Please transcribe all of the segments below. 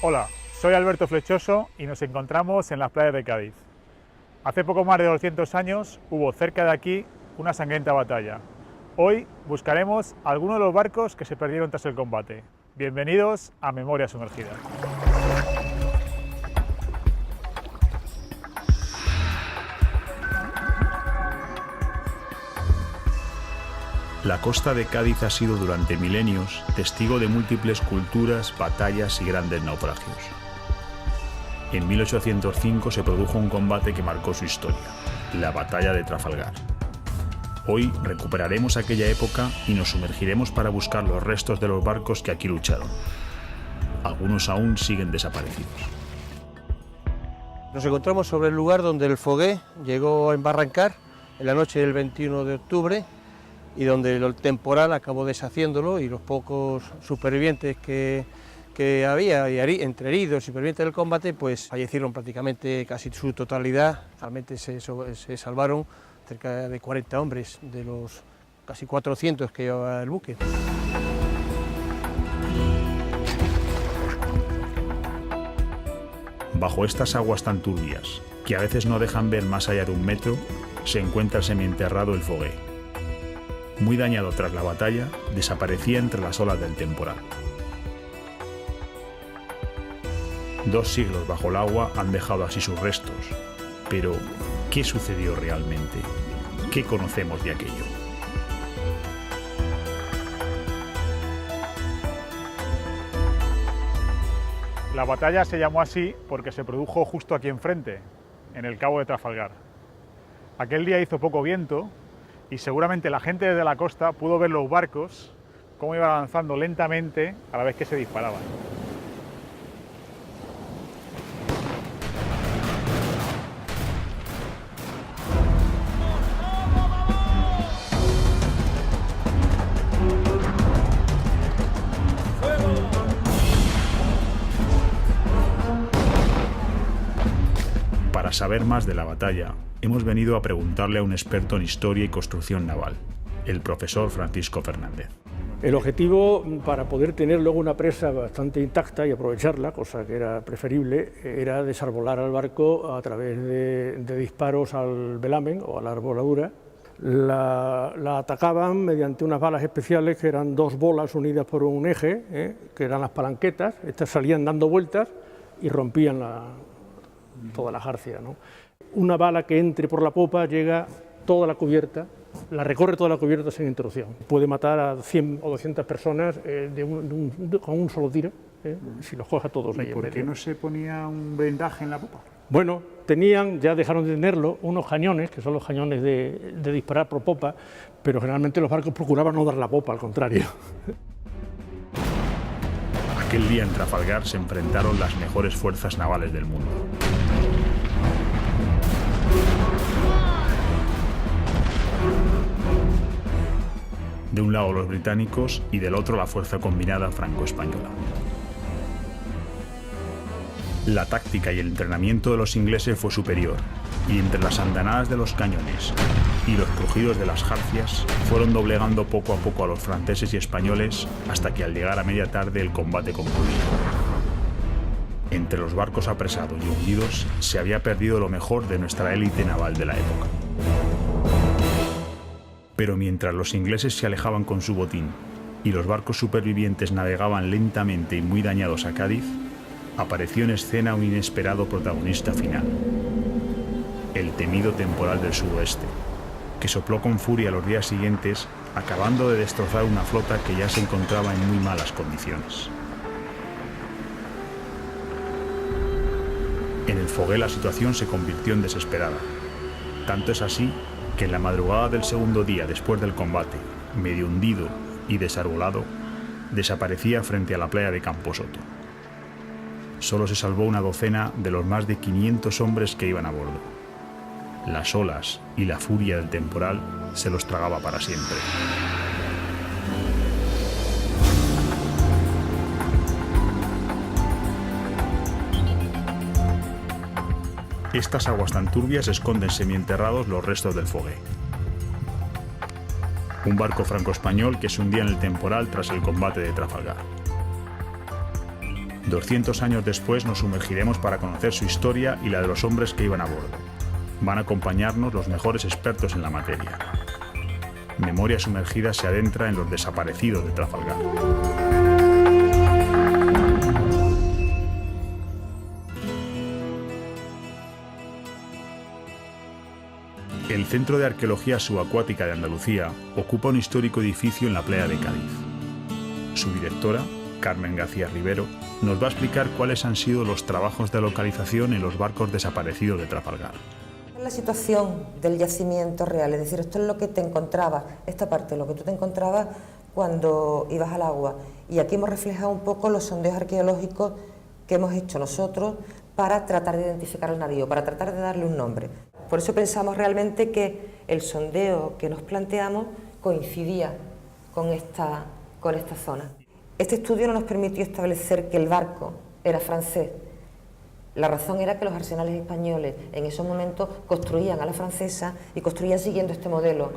Hola, soy Alberto Flechoso y nos encontramos en las playas de Cádiz. Hace poco más de 200 años hubo cerca de aquí una sangrienta batalla. Hoy buscaremos algunos de los barcos que se perdieron tras el combate. Bienvenidos a Memoria Sumergida. La costa de Cádiz ha sido durante milenios testigo de múltiples culturas, batallas y grandes naufragios. En 1805 se produjo un combate que marcó su historia, la Batalla de Trafalgar. Hoy recuperaremos aquella época y nos sumergiremos para buscar los restos de los barcos que aquí lucharon. Algunos aún siguen desaparecidos. Nos encontramos sobre el lugar donde el Fogué llegó a embarrancar en la noche del 21 de octubre y donde el temporal acabó deshaciéndolo, y los pocos supervivientes que había, entre heridos y supervivientes del combate, pues fallecieron prácticamente casi su totalidad. Realmente se salvaron cerca de 40 hombres de los casi 400 que llevaba el buque. Bajo estas aguas tan turbias, que a veces no dejan ver más allá de 1 metro, se encuentra semienterrado el Fogué. Muy dañado tras la batalla, desaparecía entre las olas del temporal. 2 siglos bajo el agua han dejado así sus restos. Pero, ¿qué sucedió realmente? ¿Qué conocemos de aquello? La batalla se llamó así porque se produjo justo aquí enfrente, en el Cabo de Trafalgar. Aquel día hizo poco viento y seguramente la gente desde la costa pudo ver los barcos cómo iban avanzando lentamente a la vez que se disparaban. Para saber más de la batalla, hemos venido a preguntarle a un experto en historia y construcción naval, el profesor Francisco Fernández. El objetivo, para poder tener luego una presa bastante intacta y aprovecharla, cosa que era preferible, era desarbolar al barco a través de disparos al velamen o a la arboladura. La atacaban mediante unas balas especiales que eran 2 bolas unidas por un eje, que eran las palanquetas. Estas salían dando vueltas y rompían toda la jarcia, ¿no? Una bala que entre por la popa llega toda la cubierta, la recorre toda la cubierta sin interrupción. Puede matar a 100 o 200 personas con un solo tiro, si los coge a todos. ¿Y por qué no se ponía un blindaje en la popa? Bueno, ya dejaron de tenerlo, unos cañones, que son los cañones de disparar por popa, pero generalmente los barcos procuraban no dar la popa, al contrario. Aquel día en Trafalgar se enfrentaron las mejores fuerzas navales del mundo. De un lado los británicos y del otro la fuerza combinada franco-española. La táctica y el entrenamiento de los ingleses fue superior, y entre las andanadas de los cañones y los crujidos de las jarcias fueron doblegando poco a poco a los franceses y españoles hasta que al llegar a media tarde el combate concluyó. Entre los barcos apresados y hundidos se había perdido lo mejor de nuestra élite naval de la época. Pero mientras los ingleses se alejaban con su botín y los barcos supervivientes navegaban lentamente y muy dañados a Cádiz, apareció en escena un inesperado protagonista final: el temido temporal del suroeste, que sopló con furia los días siguientes, acabando de destrozar una flota que ya se encontraba en muy malas condiciones. En el Fogué la situación se convirtió en desesperada. Tanto es así que en la madrugada del segundo día después del combate, medio hundido y desarbolado, desaparecía frente a la playa de Camposoto. Solo se salvó una docena de los más de 500 hombres que iban a bordo. Las olas y la furia del temporal se los tragaba para siempre. Estas aguas tan turbias esconden semienterrados los restos del Fogué. Un barco franco-español que se hundía en el temporal tras el combate de Trafalgar. 200 años después nos sumergiremos para conocer su historia y la de los hombres que iban a bordo. Van a acompañarnos los mejores expertos en la materia. Memoria Sumergida se adentra en los desaparecidos de Trafalgar. El Centro de Arqueología Subacuática de Andalucía ocupa un histórico edificio en la playa de Cádiz. Su directora, Carmen García Rivero, nos va a explicar cuáles han sido los trabajos de localización en los barcos desaparecidos de Trafalgar. La situación del yacimiento real, es decir, esto es lo que te encontrabas, esta parte, lo que tú te encontrabas cuando ibas al agua. Y aquí hemos reflejado un poco los sondeos arqueológicos que hemos hecho nosotros para tratar de identificar el navío, para tratar de darle un nombre. Por eso pensamos realmente que el sondeo que nos planteamos coincidía con esta zona. Este estudio no nos permitió establecer que el barco era francés. La razón era que los arsenales españoles en esos momentos construían a la francesa y construían siguiendo este modelo.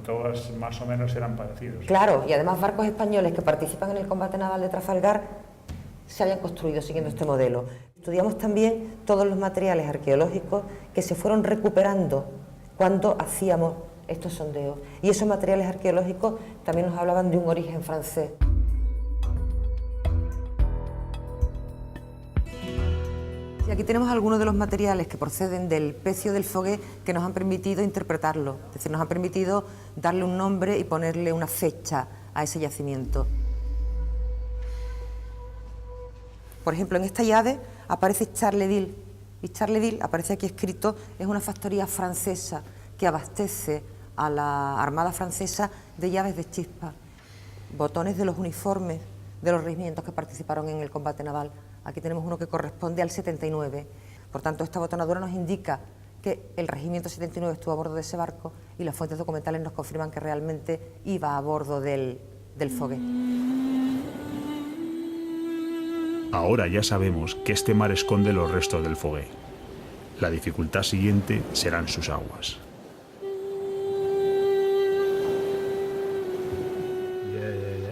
Todos más o menos eran parecidos. Claro, y además barcos españoles que participan en el combate naval de Trafalgar se habían construido siguiendo este modelo. Estudiamos también todos los materiales arqueológicos que se fueron recuperando cuando hacíamos estos sondeos. Y esos materiales arqueológicos también nos hablaban de un origen francés. Y aquí tenemos algunos de los materiales que proceden del pecio del Fogué que nos han permitido interpretarlo, es decir, nos han permitido darle un nombre y ponerle una fecha a ese yacimiento. Por ejemplo, en esta llave aparece Charleville, y Charleville, aparece aquí escrito, es una factoría francesa que abastece a la Armada francesa de llaves de chispa, botones de los uniformes de los regimientos que participaron en el combate naval. Aquí tenemos uno que corresponde al 79. Por tanto, esta botonadura nos indica que el regimiento 79 estuvo a bordo de ese barco y las fuentes documentales nos confirman que realmente iba a bordo del Fogué. Ahora ya sabemos que este mar esconde los restos del Fogué. La dificultad siguiente serán sus aguas.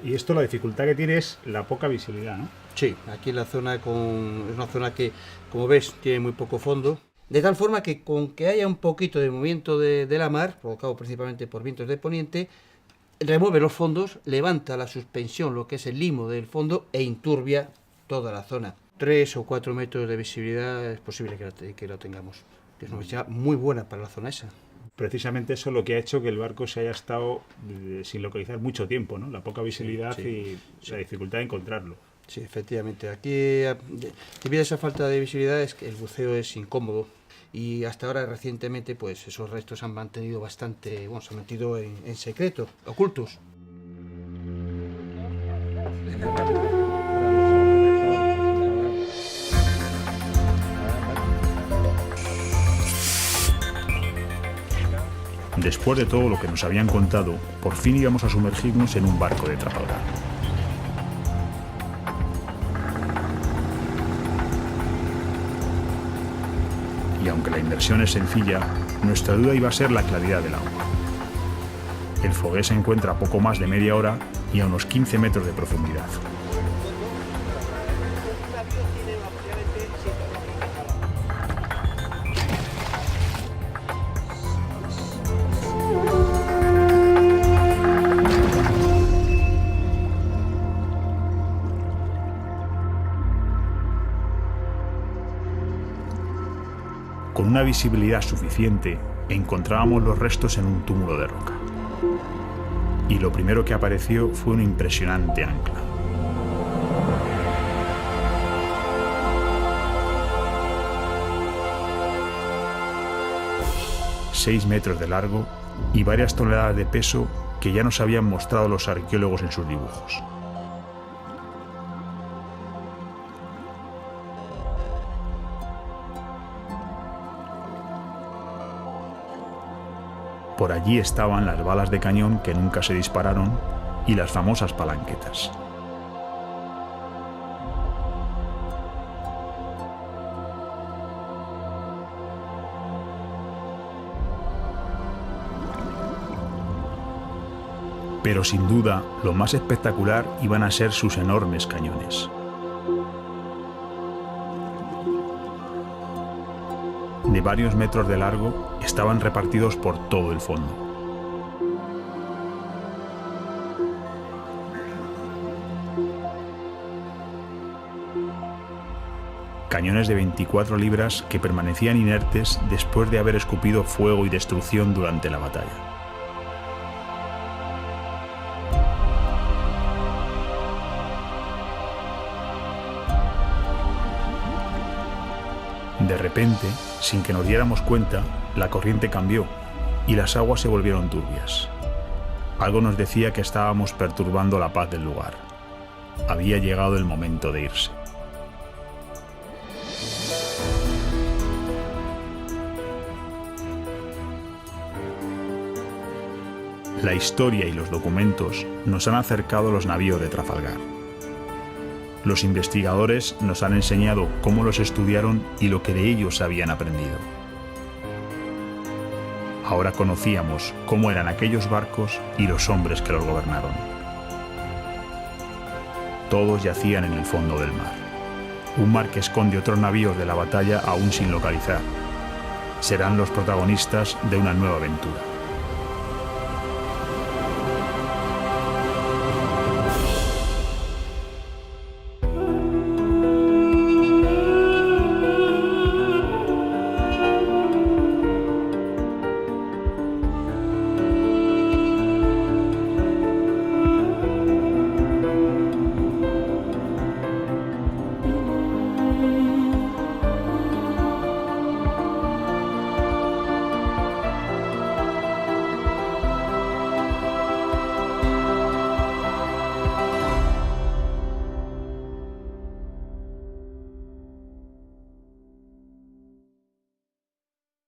Y esto, la dificultad que tiene es la poca visibilidad, ¿no? Sí, aquí la zona es una zona que, como ves, tiene muy poco fondo. De tal forma que con que haya un poquito de movimiento de la mar, provocado principalmente por vientos de poniente, remueve los fondos, levanta la suspensión, lo que es el limo del fondo, e inturbia toda la zona. 3 o 4 metros de visibilidad es posible que lo tengamos. Es una visibilidad muy buena para la zona esa. Precisamente eso es lo que ha hecho que el barco se haya estado sin localizar mucho tiempo, ¿no? La poca visibilidad y la dificultad de encontrarlo. Sí, efectivamente. Aquí, debido a esa falta de visibilidad, es que el buceo es incómodo. Y hasta ahora, recientemente, pues esos restos se han mantenido bastante, bueno, se han mantenido en secreto, ocultos. Después de todo lo que nos habían contado, por fin íbamos a sumergirnos en un barco de Trafalgar. Y aunque la inversión es sencilla, nuestra duda iba a ser la claridad del agua. El Fogué se encuentra a poco más de media hora y a unos 15 metros de profundidad. Con una visibilidad suficiente, encontrábamos los restos en un túmulo de roca. Y lo primero que apareció fue un impresionante ancla. ...6 metros de largo y varias toneladas de peso que ya nos habían mostrado los arqueólogos en sus dibujos. Por allí estaban las balas de cañón que nunca se dispararon y las famosas palanquetas. Pero sin duda, lo más espectacular iban a ser sus enormes cañones. varios metros de largo estaban repartidos por todo el fondo. Cañones de 24 libras que permanecían inertes después de haber escupido fuego y destrucción durante la batalla. De repente, sin que nos diéramos cuenta, la corriente cambió y las aguas se volvieron turbias. Algo nos decía que estábamos perturbando la paz del lugar. Había llegado el momento de irse. La historia y los documentos nos han acercado a los navíos de Trafalgar. Los investigadores nos han enseñado cómo los estudiaron y lo que de ellos habían aprendido. Ahora conocíamos cómo eran aquellos barcos y los hombres que los gobernaron. Todos yacían en el fondo del mar. Un mar que esconde otros navíos de la batalla aún sin localizar. Serán los protagonistas de una nueva aventura.